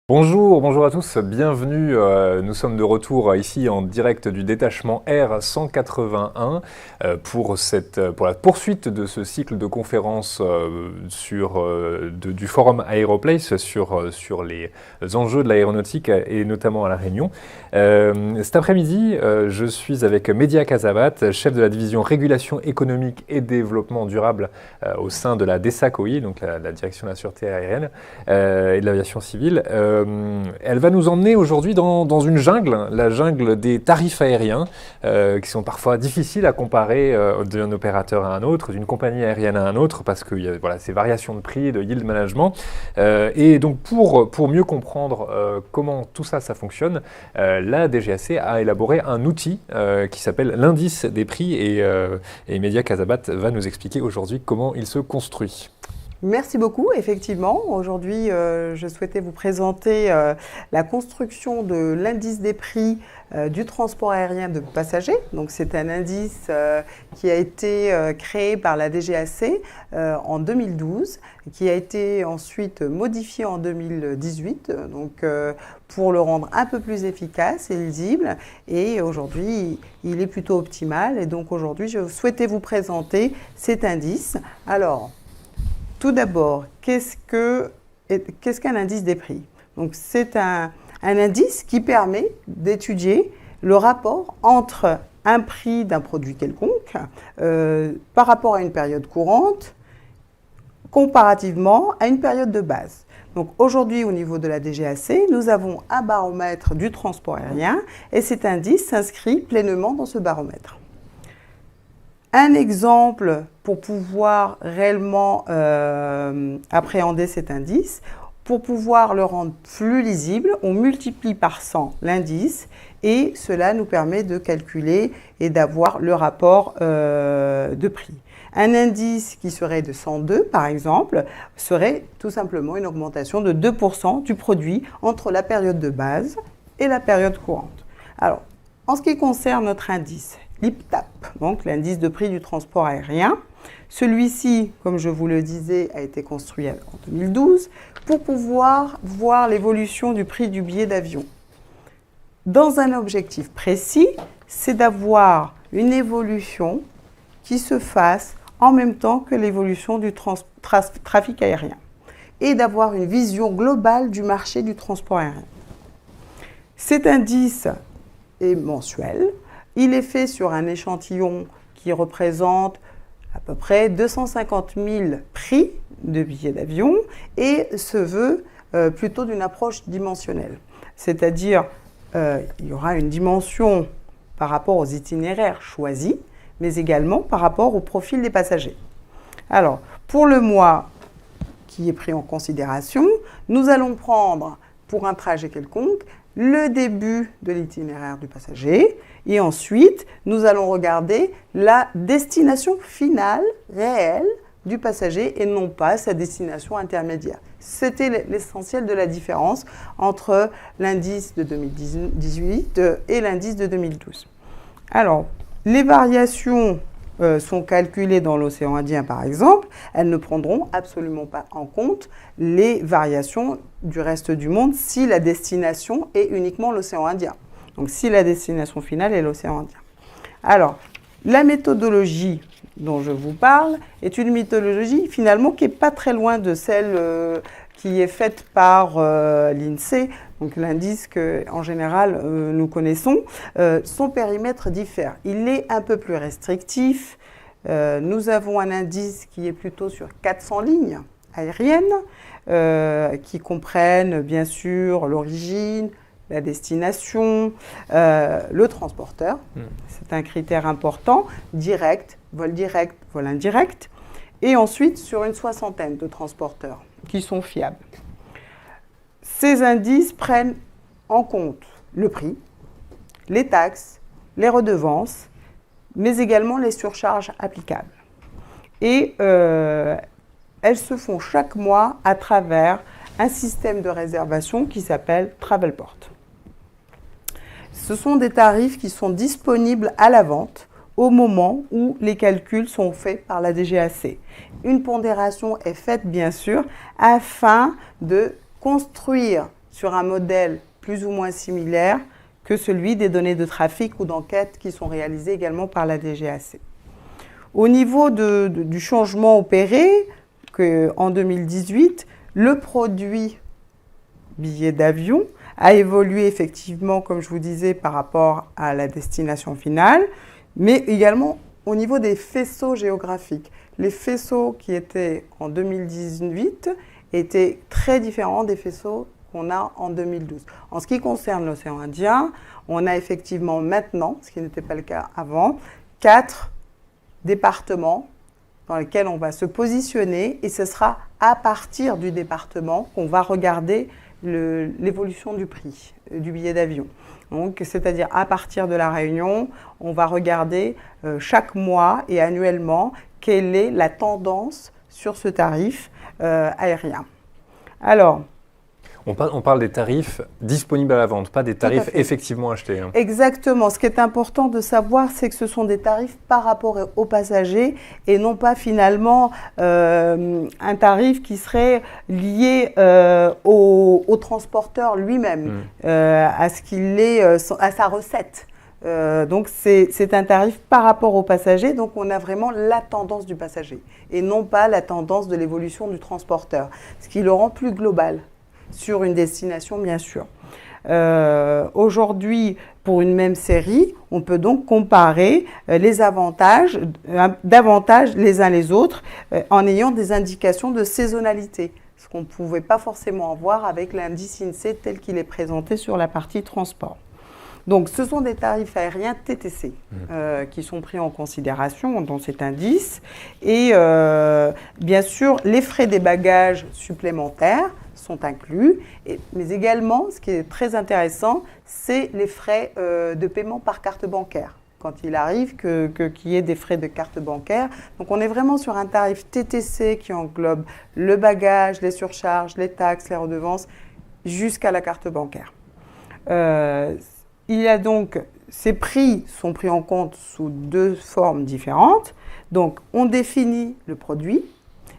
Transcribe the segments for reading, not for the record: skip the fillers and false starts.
Bonjour à tous, bienvenue. Nous sommes de retour ici en direct du détachement R 181 pour la poursuite de ce cycle de conférences du forum Aeroplace sur les enjeux de l'aéronautique et notamment à La Réunion. Cet après-midi, je suis avec Média Casabat, chef de la division régulation économique et développement durable au sein de la DESACOI, donc la direction de la sûreté aérienne et de l'aviation civile. Elle va nous emmener aujourd'hui dans une jungle, la jungle des tarifs aériens, qui sont parfois difficiles à comparer d'un opérateur à un autre, d'une compagnie aérienne à un autre, parce qu'il y a ces variations de prix, de yield management. Et donc pour mieux comprendre comment tout ça fonctionne, la DGAC a élaboré un outil qui s'appelle l'indice des prix et Média Casabat va nous expliquer aujourd'hui comment il se construit. Merci beaucoup. Effectivement, aujourd'hui, je souhaitais vous présenter la construction de l'indice des prix du transport aérien de passagers. Donc, c'est un indice qui a été créé par la DGAC en 2012, qui a été ensuite modifié en 2018, donc pour le rendre un peu plus efficace et lisible. Et aujourd'hui, il est plutôt optimal. Et donc, aujourd'hui, je souhaitais vous présenter cet indice. Alors, tout d'abord, qu'est-ce qu'un indice des prix? Donc, c'est un indice qui permet d'étudier le rapport entre un prix d'un produit quelconque par rapport à une période courante comparativement à une période de base. Donc aujourd'hui, au niveau de la DGAC, nous avons un baromètre du transport aérien et cet indice s'inscrit pleinement dans ce baromètre. Un exemple pour pouvoir réellement appréhender cet indice, pour pouvoir le rendre plus lisible, on multiplie par 100 l'indice et cela nous permet de calculer et d'avoir le rapport de prix. Un indice qui serait de 102, par exemple, serait tout simplement une augmentation de 2% du produit entre la période de base et la période courante. Alors, en ce qui concerne notre indice, l'IPTAP, donc l'indice de prix du transport aérien. Celui-ci, comme je vous le disais, a été construit en 2012 pour pouvoir voir l'évolution du prix du billet d'avion. Dans un objectif précis, c'est d'avoir une évolution qui se fasse en même temps que l'évolution du trafic aérien et d'avoir une vision globale du marché du transport aérien. Cet indice est mensuel. Il est fait sur un échantillon qui représente à peu près 250 000 prix de billets d'avion et se veut plutôt d'une approche dimensionnelle. C'est-à-dire, il y aura une dimension par rapport aux itinéraires choisis, mais également par rapport au profil des passagers. Alors, pour le mois qui est pris en considération, nous allons prendre pour un trajet quelconque le début de l'itinéraire du passager et ensuite nous allons regarder la destination finale réelle du passager et non pas sa destination intermédiaire. C'était l'essentiel de la différence entre l'indice de 2018 et l'indice de 2012. Alors, les variations sont calculées dans l'océan Indien, par exemple, elles ne prendront absolument pas en compte les variations du reste du monde si la destination est uniquement l'océan Indien. Donc, si la destination finale est l'océan Indien. Alors, la méthodologie dont je vous parle est une méthodologie finalement qui n'est pas très loin de celle qui est faite par l'INSEE, donc l'indice qu'en général nous connaissons. Son périmètre diffère. Il est un peu plus restrictif. Nous avons un indice qui est plutôt sur 400 lignes aériennes qui comprennent bien sûr l'origine, la destination, le transporteur. C'est un critère important, direct, vol indirect, et ensuite sur une soixantaine de transporteurs qui sont fiables. Ces indices prennent en compte le prix, les taxes, les redevances, mais également les surcharges applicables. Et elles se font chaque mois à travers un système de réservation qui s'appelle Travelport. Ce sont des tarifs qui sont disponibles à la vente au moment où les calculs sont faits par la DGAC. Une pondération est faite, bien sûr, afin de construire sur un modèle plus ou moins similaire que celui des données de trafic ou d'enquête qui sont réalisées également par la DGAC. Au niveau du changement opéré, en 2018, le produit billet d'avion a évolué effectivement, comme je vous disais, par rapport à la destination finale, mais également au niveau des faisceaux géographiques. Les faisceaux qui étaient en 2018 étaient très différents des faisceaux qu'on a en 2012. En ce qui concerne l'océan Indien, on a effectivement maintenant, ce qui n'était pas le cas avant, 4 départements dans lesquels on va se positionner et ce sera à partir du département qu'on va regarder l'évolution du prix du billet d'avion. Donc, c'est-à-dire à partir de la Réunion, on va regarder chaque mois et annuellement quelle est la tendance sur ce tarif aérien. Alors, on parle des tarifs disponibles à la vente, pas des tarifs effectivement achetés. Hein. Exactement. Ce qui est important de savoir, c'est que ce sont des tarifs par rapport aux passagers et non pas finalement un tarif qui serait lié au transporteur lui-même, à ce qu'il est, à sa recette. Donc c'est un tarif par rapport aux passagers, donc on a vraiment la tendance du passager et non pas la tendance de l'évolution du transporteur, ce qui le rend plus global sur une destination bien sûr. Aujourd'hui, pour une même série, on peut donc comparer les avantages davantage les uns les autres en ayant des indications de saisonnalité, ce qu'on ne pouvait pas forcément avoir avec l'indice INSEE tel qu'il est présenté sur la partie transport. Donc, ce sont des tarifs aériens TTC qui sont pris en considération dans cet indice. Et bien sûr, les frais des bagages supplémentaires sont inclus. Mais également, ce qui est très intéressant, c'est les frais de paiement par carte bancaire. Quand il arrive qu'il y ait des frais de carte bancaire. Donc, on est vraiment sur un tarif TTC qui englobe le bagage, les surcharges, les taxes, les redevances, jusqu'à la carte bancaire. Il y a donc, ces prix sont pris en compte sous 2 formes différentes. Donc, on définit le produit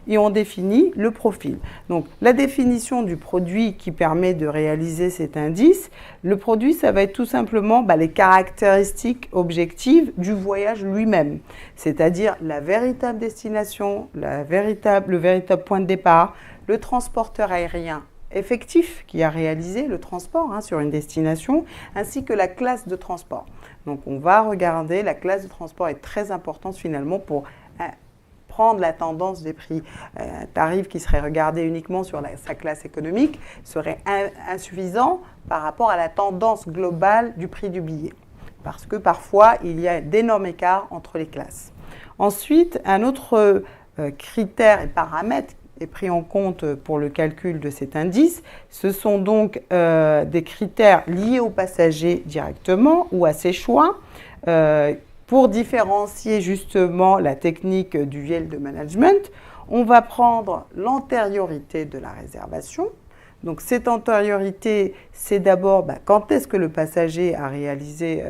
et on définit le profil. Donc, la définition du produit qui permet de réaliser cet indice, le produit, ça va être tout simplement les caractéristiques objectives du voyage lui-même, c'est-à-dire la véritable destination, le véritable point de départ, le transporteur aérien effectif qui a réalisé le transport sur une destination, ainsi que la classe de transport. Donc, on va regarder, la classe de transport est très importante finalement pour prendre la tendance des prix. Un tarif qui serait regardé uniquement sur sa classe économique serait insuffisant par rapport à la tendance globale du prix du billet, parce que parfois, il y a d'énormes écarts entre les classes. Ensuite, un autre critère et paramètre est pris en compte pour le calcul de cet indice. Ce sont donc des critères liés aux passagers directement ou à ses choix pour différencier justement la technique du yield management. On va prendre l'antériorité de la réservation. Donc cette antériorité, c'est d'abord quand est-ce que le passager a réalisé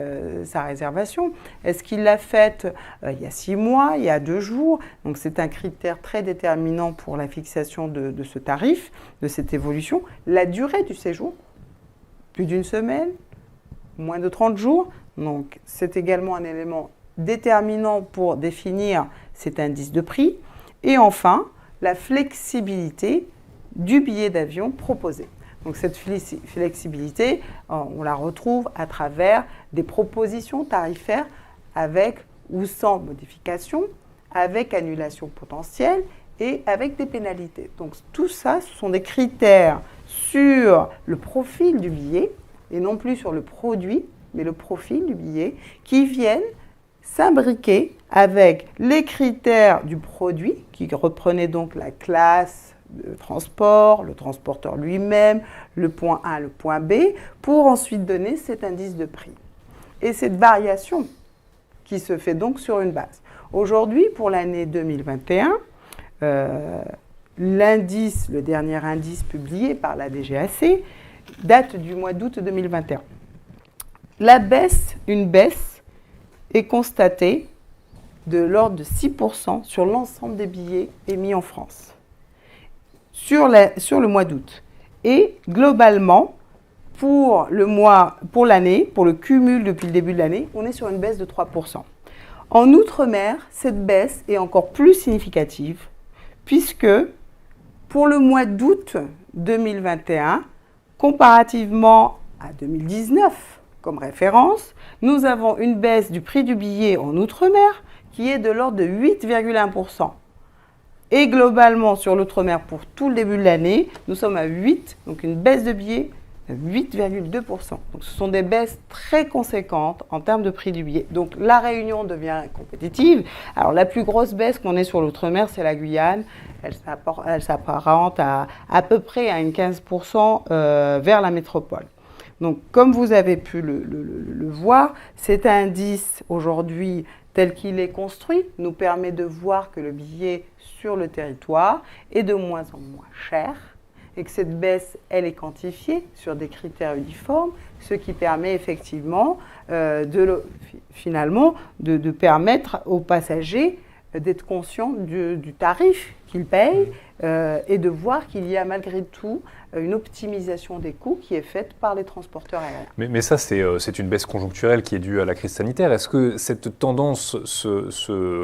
sa réservation. Est-ce qu'il l'a faite il y a 6 mois, il y a 2 jours? Donc c'est un critère très déterminant pour la fixation de ce tarif, de cette évolution. La durée du séjour, plus d'1 semaine, moins de 30 jours. Donc c'est également un élément déterminant pour définir cet indice de prix. Et enfin, la flexibilité du billet d'avion proposé. Donc cette flexibilité, on la retrouve à travers des propositions tarifaires avec ou sans modification, avec annulation potentielle et avec des pénalités. Donc tout ça, ce sont des critères sur le profil du billet et non plus sur le produit, mais le profil du billet qui viennent s'imbriquer avec les critères du produit qui reprenaient donc la classe de transport, le transporteur lui-même, le point A, le point B, pour ensuite donner cet indice de prix. Et cette variation qui se fait donc sur une base. Aujourd'hui, pour l'année 2021, l'indice, le dernier indice publié par la DGAC, date du mois d'août 2021. Une baisse est constatée de l'ordre de 6% sur l'ensemble des billets émis en France. Sur le mois d'août. Et globalement, pour le mois, pour l'année, pour le cumul depuis le début de l'année, on est sur une baisse de 3%. En Outre-mer, cette baisse est encore plus significative puisque pour le mois d'août 2021, comparativement à 2019 comme référence, nous avons une baisse du prix du billet en Outre-mer qui est de l'ordre de 8,1%. Et globalement, sur l'Outre-mer, pour tout le début de l'année, nous sommes à 8, donc une baisse de billets de 8,2%. Donc ce sont des baisses très conséquentes en termes de prix du billet. Donc la Réunion devient compétitive. Alors la plus grosse baisse qu'on ait sur l'Outre-mer, c'est la Guyane. Elle s'apparente à peu près à une 15% vers la métropole. Donc, comme vous avez pu le voir, cet indice aujourd'hui, tel qu'il est construit, nous permet de voir que le billet sur le territoire est de moins en moins cher et que cette baisse, elle est quantifiée sur des critères uniformes, ce qui permet effectivement finalement de permettre aux passagers d'être conscients du tarif qu'ils payent et de voir qu'il y a malgré tout une optimisation des coûts qui est faite par les transporteurs aériens. Mais ça, c'est une baisse conjoncturelle qui est due à la crise sanitaire. Est-ce que cette tendance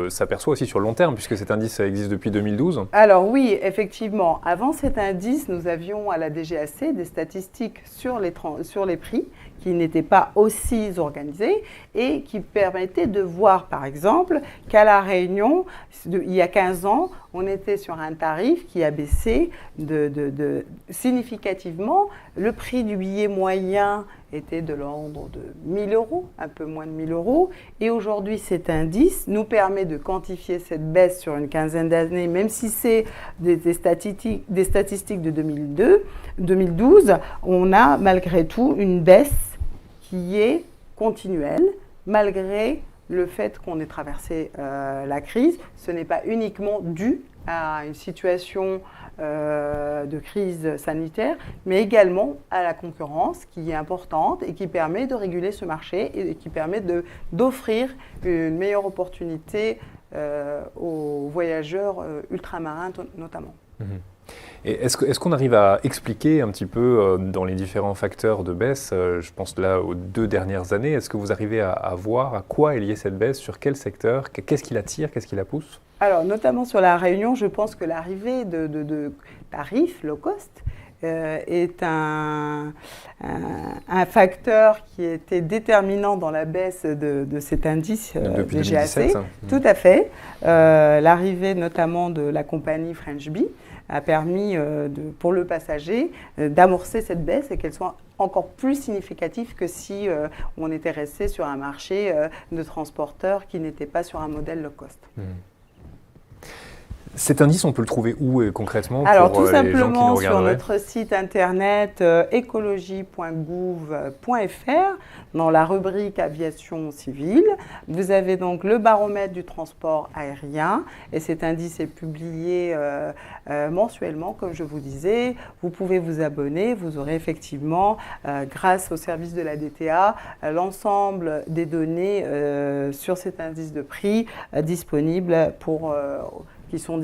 s'aperçoit aussi sur le long terme, puisque cet indice existe depuis 2012 ? Alors oui, effectivement. Avant cet indice, nous avions à la DGAC des statistiques sur les prix qui n'étaient pas aussi organisées et qui permettaient de voir, par exemple, qu'à La Réunion, il y a 15 ans, on était sur un tarif qui a baissé significativement. Le prix du billet moyen était de l'ordre de 1 000 €, un peu moins de 1 000 €. Et aujourd'hui, cet indice nous permet de quantifier cette baisse sur une quinzaine d'années, même si c'est des statistiques de 2012, on a malgré tout une baisse qui est continuelle, malgré le fait qu'on ait traversé la crise. Ce n'est pas uniquement dû à une situation de crise sanitaire, mais également à la concurrence qui est importante et qui permet de réguler ce marché et qui permet d'offrir une meilleure opportunité aux voyageurs ultramarins notamment. Mmh. Et est-ce qu'on arrive à expliquer un petit peu dans les différents facteurs de baisse, je pense là aux 2 dernières années, est-ce que vous arrivez à voir à quoi est liée cette baisse, sur quel secteur, qu'est-ce qui la tire, qu'est-ce qui la pousse ? Alors, notamment sur la Réunion, je pense que l'arrivée de tarifs low cost est un facteur qui était déterminant dans la baisse de cet indice depuis DGAC. 2017. Tout à fait. L'arrivée notamment de la compagnie French Bee a permis pour le passager d'amorcer cette baisse et qu'elle soit encore plus significative que si on était resté sur un marché de transporteurs qui n'était pas sur un modèle low cost. Mmh. Cet indice, on peut le trouver où concrètement? Alors tout simplement sur notre site internet écologie.gouv.fr, dans la rubrique aviation civile. Vous avez donc le baromètre du transport aérien et cet indice est publié mensuellement, comme je vous disais. Vous pouvez vous abonner, vous aurez effectivement, grâce au service de la DTA, l'ensemble des données sur cet indice de prix disponibles qui sont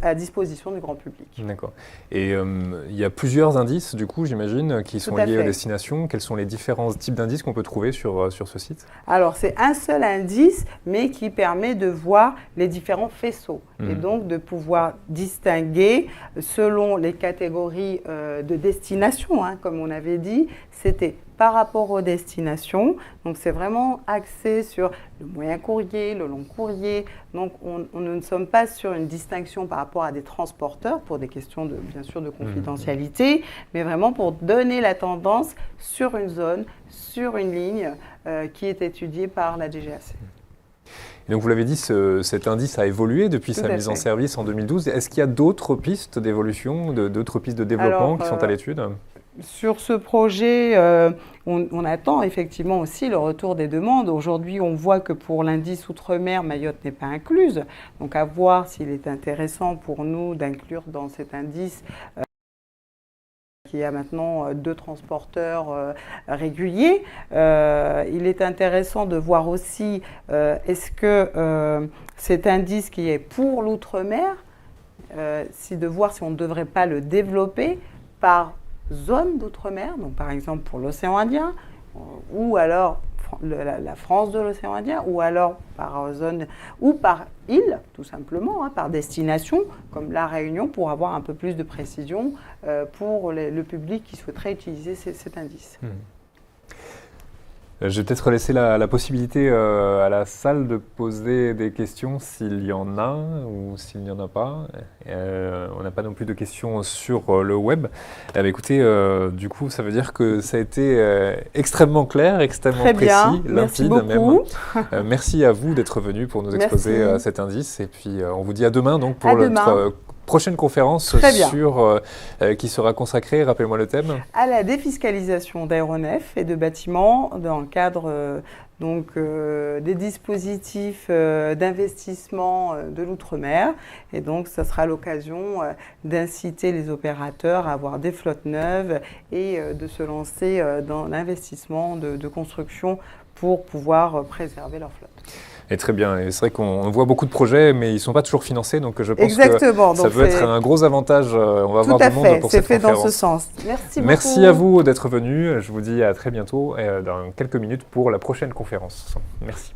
à disposition du grand public. D'accord. Et il y a plusieurs indices, du coup, j'imagine, qui sont liés aux destinations. Quels sont les différents types d'indices qu'on peut trouver sur ce site? Alors, c'est un seul indice, mais qui permet de voir les différents faisceaux. Et donc, de pouvoir distinguer selon les catégories de destination, comme on avait dit, c'était par rapport aux destinations. Donc, c'est vraiment axé sur le moyen courrier, le long courrier. Donc, on ne sommes pas sur une distinction par rapport à des transporteurs pour des questions, bien sûr, de confidentialité, mais vraiment pour donner la tendance sur une zone, sur une ligne qui est étudiée par la DGAC. Et donc, vous l'avez dit, cet indice a évolué depuis sa mise en service en 2012. Est-ce qu'il y a d'autres pistes d'évolution, d'autres pistes de développement qui sont à l'étude ? Sur ce projet, on attend effectivement aussi le retour des demandes. Aujourd'hui, on voit que pour l'indice Outre-mer, Mayotte n'est pas incluse. Donc, à voir s'il est intéressant pour nous d'inclure dans cet indice qui a maintenant 2 transporteurs réguliers. Il est intéressant de voir aussi est-ce que cet indice qui est pour l'Outre-mer, de voir si on ne devrait pas le développer par zones d'outre-mer, donc par exemple pour l'océan Indien, ou alors la France de l'océan Indien, ou alors par zone, ou par île, tout simplement, hein, par destination, comme la Réunion, pour avoir un peu plus de précision pour le public qui souhaiterait utiliser cet indice. Je vais peut-être laisser la possibilité à la salle de poser des questions s'il y en a ou s'il n'y en a pas. On n'a pas non plus de questions sur le web. Écoutez, du coup, ça veut dire que ça a été extrêmement clair, extrêmement Très précis, bien. limpide Merci beaucoup. même. Merci à vous d'être venu pour nous exposer Merci. cet indice. Et puis, on vous dit à demain donc, pour À demain. notre prochaine conférence qui sera consacrée, rappelez-moi le thème. À la défiscalisation d'aéronefs et de bâtiments dans le cadre des dispositifs d'investissement de l'outre-mer. Et donc, ça sera l'occasion d'inciter les opérateurs à avoir des flottes neuves et de se lancer dans l'investissement de construction pour pouvoir préserver leur flotte. Et très bien, et c'est vrai qu'on voit beaucoup de projets, mais ils ne sont pas toujours financés, donc je pense Exactement. que ça peut être un gros avantage. On va avoir du monde pour cette conférence. Tout à fait, c'est fait dans ce sens. Merci beaucoup. Merci à vous d'être venus. Je vous dis à très bientôt, dans quelques minutes, pour la prochaine conférence. Merci.